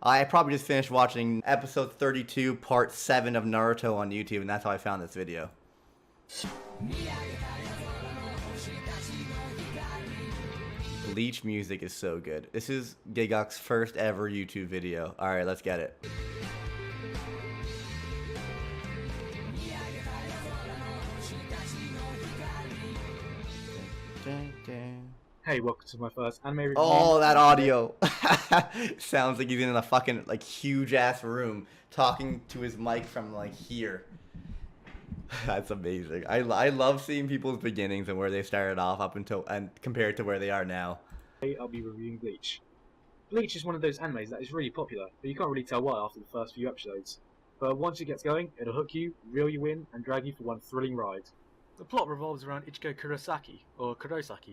I probably just finished watching episode 32, part 7 of Naruto on YouTube, and that's how I found this video. Bleach music is so good. This is Gigguk's first ever YouTube video. Alright, let's get it. Hey, welcome to my first anime review. Oh, that audio. Sounds like he's in a fucking huge ass room talking to his mic from here. That's amazing. I love seeing people's beginnings and where they started off up until and compared to where they are now. Today I'll be reviewing Bleach. Bleach is one of those animes that is really popular, but you can't really tell why after the first few episodes. But once it gets going, it'll hook you, reel you in, and drag you for one thrilling ride. The plot revolves around Ichigo Kurosaki,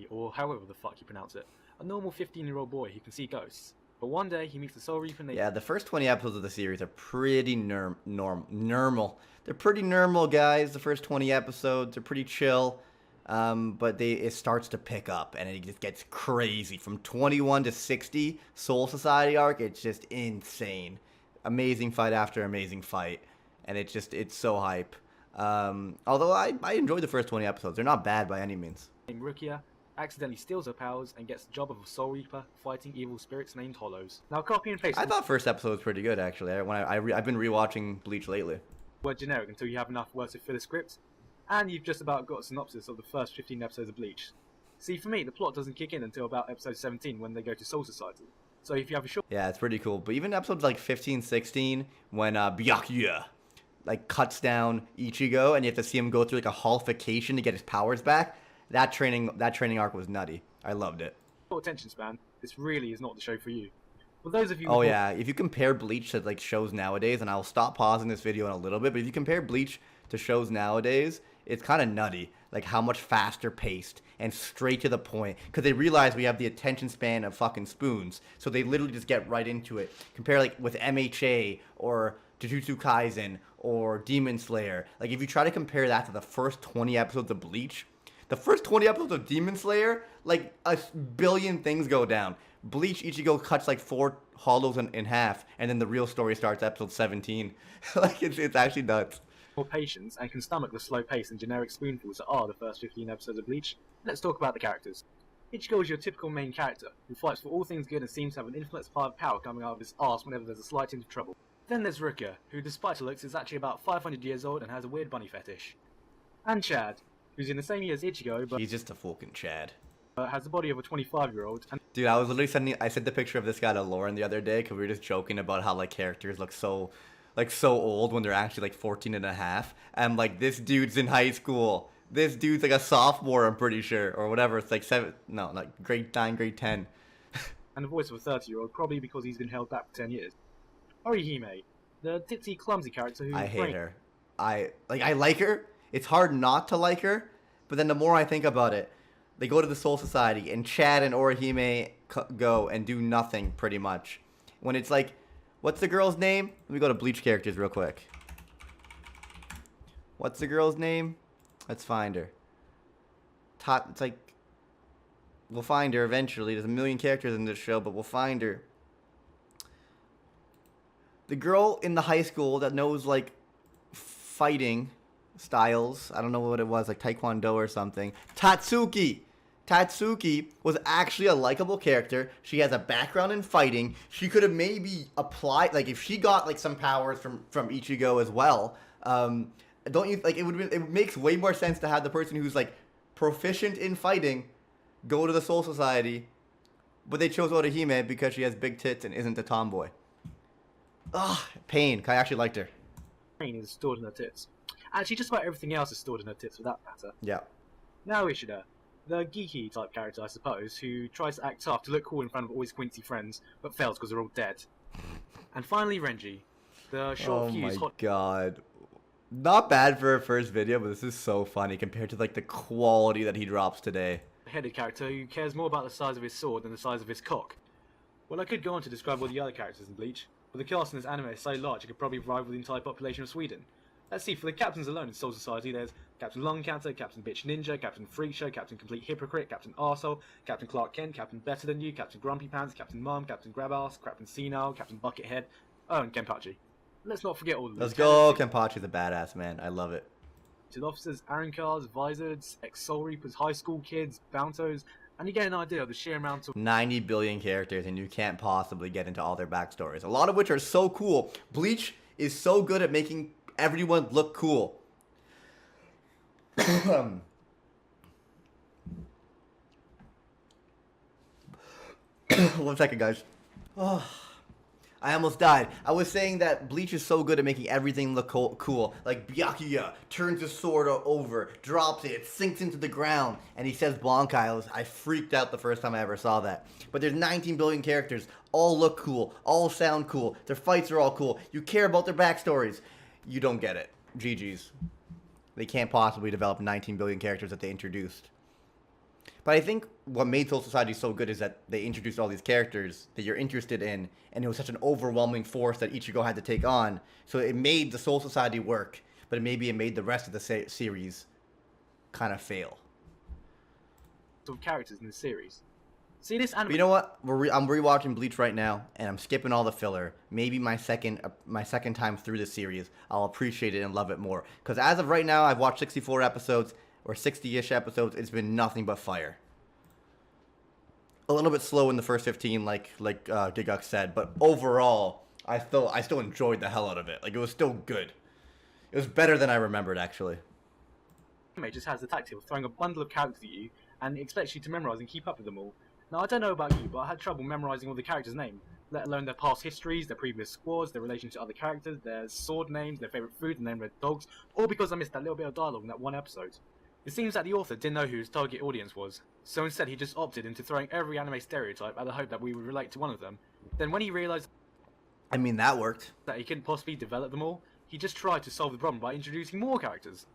or however the fuck you pronounce it. A normal 15-year-old boy who can see ghosts. But one day he meets the Soul Reaper named... Yeah, the first 20 episodes of the series are pretty normal. They're pretty normal, guys. The first 20 episodes are pretty chill. But it starts to pick up, and it just gets crazy. From 21 to 60, Soul Society arc, it's just insane. Amazing fight after amazing fight. And it's so hype. Although I enjoyed the first 20 episodes. They're not bad by any means. Named Rukia accidentally steals her powers and gets the job of a Soul Reaper fighting evil spirits named Hollows. Now copy and paste. I thought first episode was pretty good, actually. I've been rewatching Bleach lately. Word generic until you have enough words to fill a script, and you've just about got a synopsis of the first 15 episodes of Bleach. See, for me, the plot doesn't kick in until about episode 17 when they go to Soul Society. So if you have a short... Yeah, it's pretty cool. But even episodes like 15, 16, when Byakuya cuts down Ichigo and you have to see him go through a holification to get his powers back, that training arc was nutty. I loved it. Attention span, this really is not the show for you. For those of you Oh yeah, if you compare Bleach to shows nowadays, and I'll stop pausing this video in a little bit, but if you compare Bleach to shows nowadays, it's kind of nutty, how much faster paced and straight to the point, because they realize we have the attention span of fucking spoons, so they literally just get right into it. Compare with MHA or Jujutsu Kaisen or Demon Slayer. If you try to compare that to the first 20 episodes of Bleach, the first 20 episodes of Demon Slayer, a billion things go down. Bleach, Ichigo cuts 4 hollows in half, and then the real story starts episode 17. It's actually nuts. More patience and can stomach the slow pace and generic spoonfuls that are the first 15 episodes of Bleach. Let's talk about the characters. Ichigo is your typical main character, who fights for all things good and seems to have an infinite supply of power coming out of his arse whenever there's a slight hint of trouble. Then there's Rukia, who despite her looks is actually about 500 years old and has a weird bunny fetish. And Chad, who's in the same year as Ichigo, but he's just a fucking Chad. Has the body of a 25-year-old. Dude, I was literally I sent the picture of this guy to Lauren the other day because we were just joking about how characters look so old when they're actually 14 and a half. And this dude's in high school. This dude's a sophomore, I'm pretty sure, or whatever. It's grade 9, grade 10. And the voice of a 30-year-old, probably because he's been held back for 10 years. Orihime, the ditzy, clumsy character who... I hate her. I like her. It's hard not to like her, but then the more I think about it, they go to the Soul Society, and Chad and Orihime go and do nothing, pretty much. When it's what's the girl's name? Let me go to Bleach characters real quick. What's the girl's name? Let's find her. It's we'll find her eventually. There's a million characters in this show, but we'll find her. The girl in the high school that knows, fighting styles. I don't know what it was, Taekwondo or something. Tatsuki! Tatsuki was actually a likable character. She has a background in fighting. She could have maybe applied, if she got, some powers from Ichigo as well. Don't you, it makes way more sense to have the person who's, proficient in fighting go to the Soul Society. But they chose Orihime because she has big tits and isn't a tomboy. Ugh, pain. I actually liked her. Pain is stored in her tits. Actually, just about everything else is stored in her tits for that matter. Yeah. Now Ishida, the geeky type character, I suppose, who tries to act tough to look cool in front of all his quincy friends, but fails because they're all dead. And finally Renji, the short-fused hot... Oh my god. Not bad for a first video, but this is so funny compared to, the quality that he drops today. Headed character who cares more about the size of his sword than the size of his cock. Well, I could go on to describe all the other characters in Bleach, but the cast in this anime is so large it could probably rival the entire population of Sweden. Let's see, for the captains alone in Soul Society, there's Captain Lung Counter, Captain Bitch Ninja, Captain Freak Show, Captain Complete Hypocrite, Captain Arsehole, Captain Clark Kent, Captain Better Than You, Captain Grumpy Pants, Captain Mum, Captain Grabass, Captain Senile, Captain Buckethead, oh, and Kenpachi. Let's not forget all the Let's go, Kenpachi's a badass, man. I love it. Officers, Arancars, Vizards, ex-Soul Reapers, high school kids, Bountos, and you get an idea of the sheer amount of 90 billion characters, and you can't possibly get into all their backstories. A lot of which are so cool. Bleach is so good at making everyone look cool. 1 second, guys. Oh, I almost died. I was saying that Bleach is so good at making everything look cool. Like Byakuya turns his sword over, drops it, it sinks into the ground, and he says Bankai. I freaked out the first time I ever saw that. But there's 19 billion characters, all look cool, all sound cool, their fights are all cool. You care about their backstories. You don't get it. GG's. They can't possibly develop 19 billion characters that they introduced. But I think what made Soul Society so good is that they introduced all these characters that you're interested in, and it was such an overwhelming force that Ichigo had to take on. So it made the Soul Society work, but maybe it made the rest of the series kind of fail. characters in the series. See this anime. But you know what? I'm rewatching Bleach right now, and I'm skipping all the filler. Maybe my second time through the series, I'll appreciate it and love it more. Because as of right now, I've watched 64 episodes. Or 60-ish episodes, it's been nothing but fire. A little bit slow in the first 15, like GIGGUK said, but overall, I still enjoyed the hell out of it. Like, it was still good. It was better than I remembered, actually. Anime just has the tactic of throwing a bundle of characters at you and expects you to memorize and keep up with them all. Now, I don't know about you, but I had trouble memorizing all the characters' names, let alone their past histories, their previous squads, their relation to other characters, their sword names, their favorite food, the name of their dogs, all because I missed that little bit of dialogue in that one episode. It seems that the author didn't know who his target audience was, so instead he just opted into throwing every anime stereotype at the hope that we would relate to one of them. Then when he realised I mean, that worked. that he couldn't possibly develop them all, he just tried to solve the problem by introducing more characters.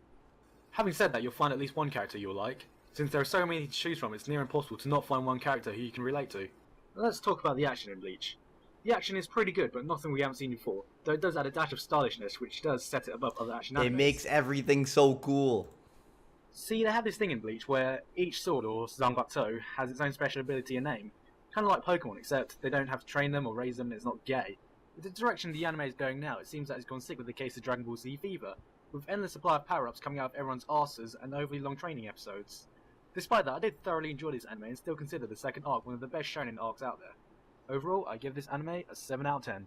Having said that, you'll find at least one character you'll like. Since there are so many to choose from, it's near impossible to not find one character who you can relate to. Let's talk about the action in Bleach. The action is pretty good, but nothing we haven't seen before, though it does add a dash of stylishness, which does set it above other action animes. It makes everything so cool. See, they have this thing in Bleach where each sword, or Zanbatsu, has its own special ability and name. Kind of like Pokemon, except they don't have to train them or raise them and it's not gay. With the direction the anime is going now, it seems that it's gone sick with the case of Dragon Ball Z Fever, with endless supply of power-ups coming out of everyone's arses and overly long training episodes. Despite that, I did thoroughly enjoy this anime and still consider the second arc one of the best shonen arcs out there. Overall, I give this anime a 7 out of 10.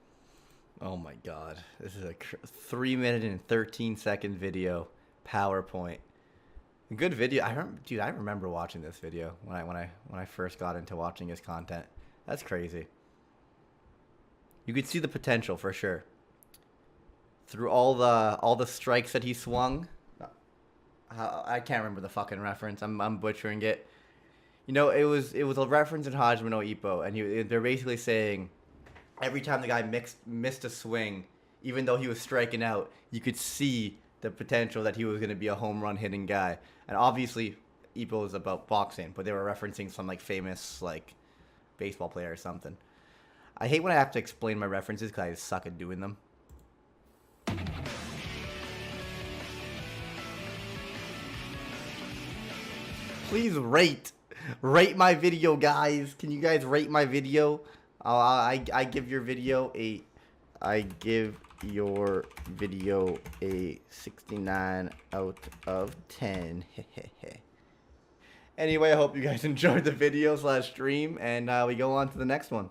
Oh my god. This is a 3-minute and 13-second video. PowerPoint. Good video. I remember watching this video when I first got into watching his content. That's crazy. You could see the potential for sure. Through all the strikes that he swung. I can't remember the fucking reference. I'm butchering it. You know, it was a reference in Hajime no Ippo, and they're basically saying every time the guy missed a swing, even though he was striking out, you could see the potential that he was going to be a home run hitting guy. And obviously, Ippo is about boxing, but they were referencing some like famous like baseball player or something. I hate when I have to explain my references because I suck at doing them. Please rate my video, guys. Can you guys rate my video? I give your video a 69 out of 10. Anyway, I hope you guys enjoyed the video / stream, and we go on to the next one.